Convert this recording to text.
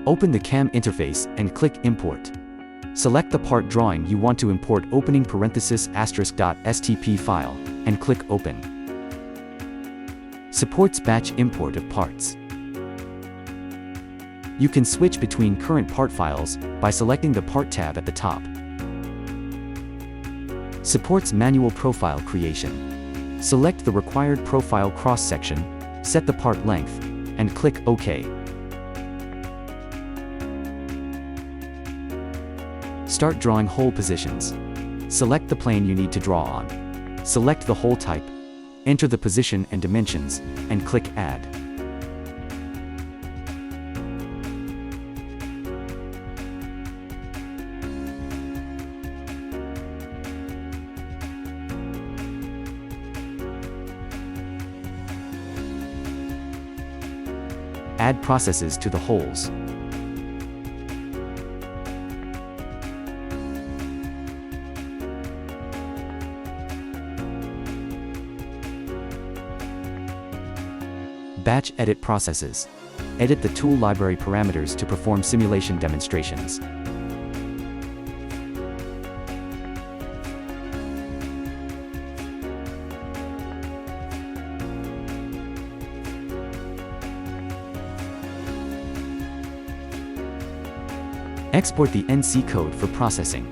Open the CAM interface and click Import. Select the part drawing you want to import opening parenthesis *.stp file, and click Open. Supports batch import of parts. You can switch between current part files by selecting the Part tab at the top. Supports manual profile creation. Select the required profile cross-section, set the part length, and click OK. Start drawing hole positions. Select the plane you need to draw on. Select the hole type, enter the position and dimensions, and click Add. Add processes to the holes. Batch edit processes. Edit the tool library parameters to perform simulation demonstrations. Export the NC code for processing.